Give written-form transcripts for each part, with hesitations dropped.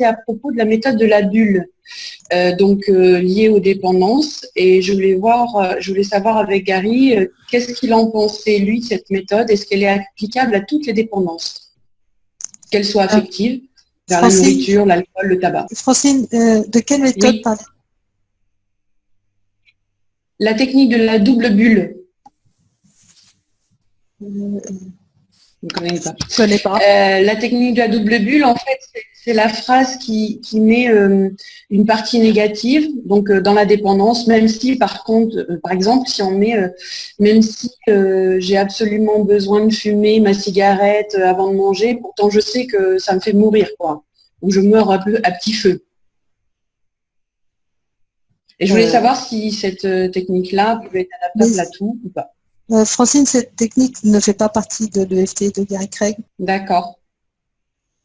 à propos de la méthode de la bulle, liée aux dépendances. Et je voulais savoir avec Gary, qu'est-ce qu'il en pensait, lui, de cette méthode. Est-ce qu'elle est applicable à toutes les dépendances, qu'elles soient affectives, vers la nourriture, l'alcool, le tabac? Francine, de quelle méthode parlez-vous? La technique de la double bulle. Je ne connais pas. La technique de la double bulle, en fait, c'est la phrase qui met une partie négative, donc dans la dépendance, même si, par exemple, si on met, même si j'ai absolument besoin de fumer ma cigarette avant de manger, pourtant je sais que ça me fait mourir, quoi, ou je meurs un peu à petit feu. Et je voulais savoir si cette technique-là pouvait être adaptable à tout ou pas. Francine, cette technique ne fait pas partie de l'EFT de Gary Craig. D'accord.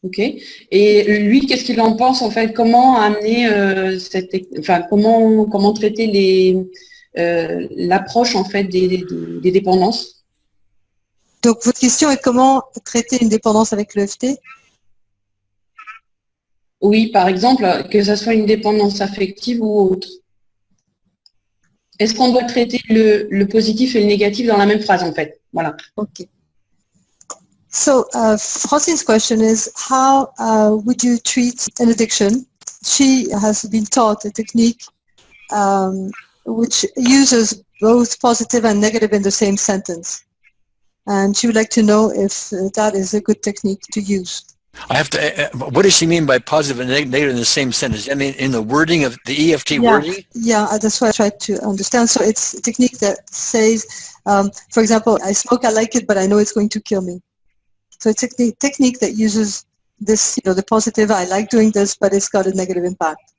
Ok. Et lui, qu'est-ce qu'il en pense en fait? Comment amener comment traiter l'approche en fait des dépendances? Donc votre question est comment traiter une dépendance avec l'EFT? Oui, par exemple, que ce soit une dépendance affective ou autre. Est-ce qu'on doit traiter le positif et le négatif dans la même phrase, en fait? Voilà. Okay. So, Francine's question is, how would you treat an addiction? She has been taught a technique which uses both positive and negative in the same sentence. And she would like to know if that is a good technique to use. I have to. What does she mean by positive and negative in the same sentence? I mean, in the wording of the EFT wording? Yeah, that's what I tried to understand. So it's a technique that says, for example, I smoke, I like it, but I know it's going to kill me. So it's a technique that uses this, the positive, I like doing this, but it's got a negative impact.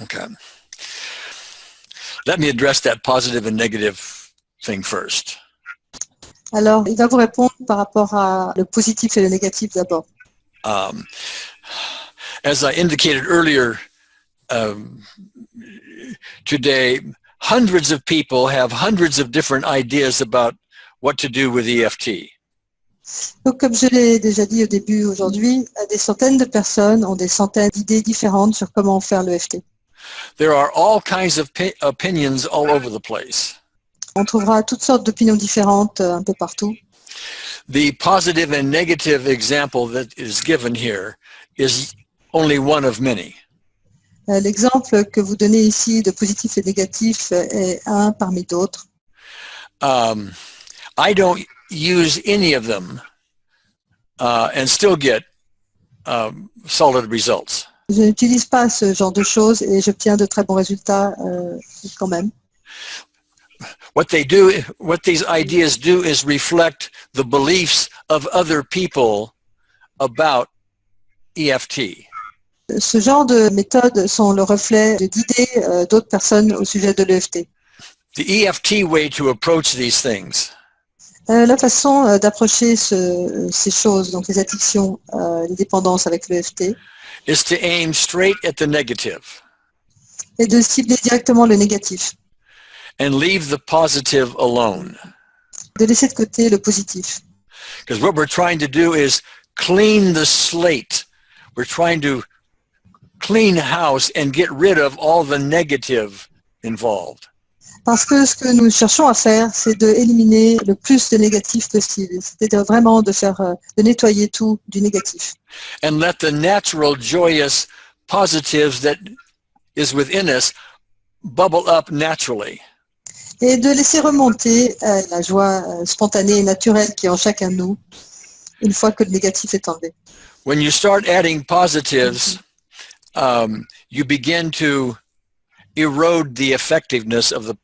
Okay. Let me address that positive and negative thing first. Alors, il va vous répondre par rapport à le positif et le négatif d'abord. As I indicated earlier today, hundreds of people have hundreds of different ideas about what to do with EFT. Donc, comme je l'ai déjà dit au début aujourd'hui, des centaines de personnes ont des centaines d'idées différentes sur comment faire l'EFT. There are all kinds of opinions all over the place. On trouvera toutes sortes d'opinions différentes un peu partout. The positive and negative example that is given here is only one of many. L'exemple que vous donnez ici de positif et négatif est un parmi d'autres. I don't use any of them and still get solid results. Je n'utilise pas ce genre de choses et j'obtiens de très bons résultats quand même. What these ideas do is reflect the beliefs of other people about EFT. Ce genre de méthodes sont le reflet d'idées d'autres personnes au sujet de l'EFT. The EFT way to approach these things La façon d'approcher ces choses, donc les addictions, les dépendances avec l'EFT, is to aim straight at the negative et de cibler directement le négatif, and leave the positive alone. de laisser de côté le positif. Because what we're trying to do is clean the slate. We're trying to clean house and get rid of all the negative involved. Parce que ce que nous cherchons à faire, c'est d'éliminer le plus de négatif possible. C'est vraiment de nettoyer tout du négatif. And let the natural, joyous positives that is within us bubble up naturally. Et de laisser remonter la joie spontanée et naturelle qui est en chacun de nous, une fois que le négatif est enlevé. When you start adding positives, you begin to erode the effectiveness of the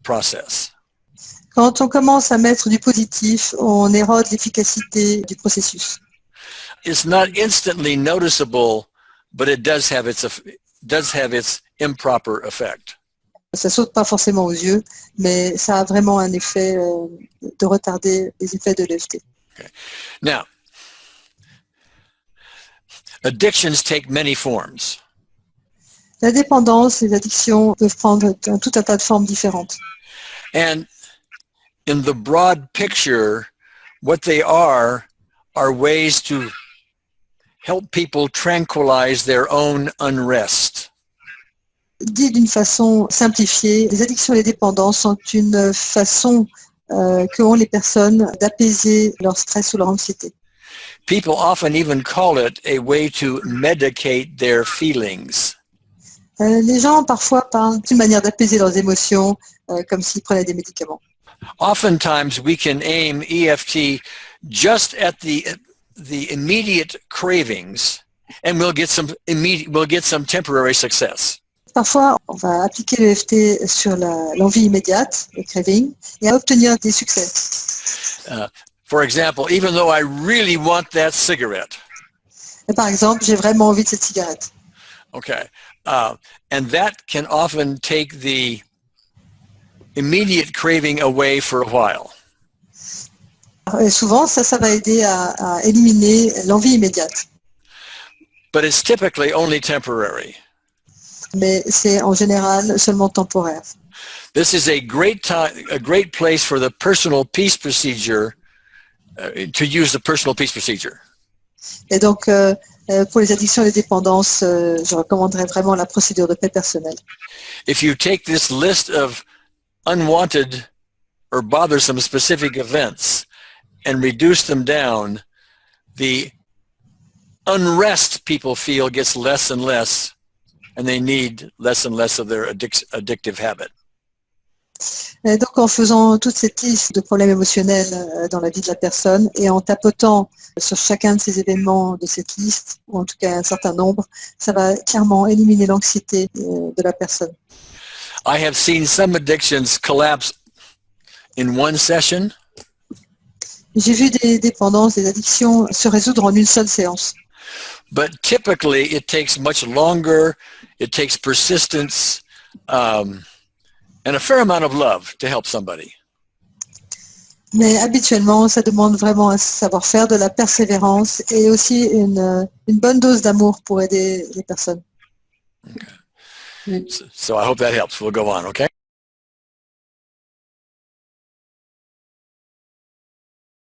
process. Quand on commence à mettre du positif, on érode l'efficacité du processus. It's not instantly noticeable, but it does have its improper effect. Ça saute pas forcément aux yeux, mais ça a vraiment un effet de retarder les effets de l'EFT. Okay. Now, addictions take many forms. La dépendance, les addictions peuvent prendre tout un tas de formes différentes. And in the broad picture, what they are ways to help people tranquilize their own unrest. Dit d'une façon simplifiée, les addictions et les dépendances sont une façon qu'ont les personnes d'apaiser leur stress ou leur anxiété. People often even call it a way to medicate their feelings. Les gens parfois parlent d'une manière d'apaiser leurs émotions comme s'ils prenaient des médicaments. Oftentimes we can aim EFT just at the immediate cravings and we'll get some temporary success. Parfois, on va appliquer l'EFT sur l'envie immédiate, le craving, et obtenir des succès. For example, even though I really want that cigarette. Et par exemple, j'ai vraiment envie de cette cigarette. Okay. And that can often take the immediate craving away for a while. Et souvent, ça va aider à éliminer l'envie immédiate. But it's typically only temporary. Mais c'est en général seulement temporaire. This is a great place for the personal peace procedure, to use the personal peace procedure. Et donc, pour les addictions et les dépendances, je recommanderais vraiment la procédure de paix personnelle. If you take this list of unwanted or bothersome specific events and reduce them down, the unrest people feel gets less and less, and they need less and less of their addictive habit. Et donc, en faisant toute cette liste de problèmes émotionnels dans la vie de la personne et en tapotant sur chacun de ces événements de cette liste, ou en tout cas un certain nombre, ça va clairement éliminer l'anxiété de la personne. I have seen some addictions collapse in one session. J'ai vu des dépendances, des addictions se résoudre en une seule séance. But typically it takes much longer, it takes persistence, and a fair amount of love to help somebody. Mais habituellement, ça demande vraiment un savoir-faire, de la persévérance et aussi une bonne dose d'amour pour aider les personnes. So I hope that helps. We'll go on, okay?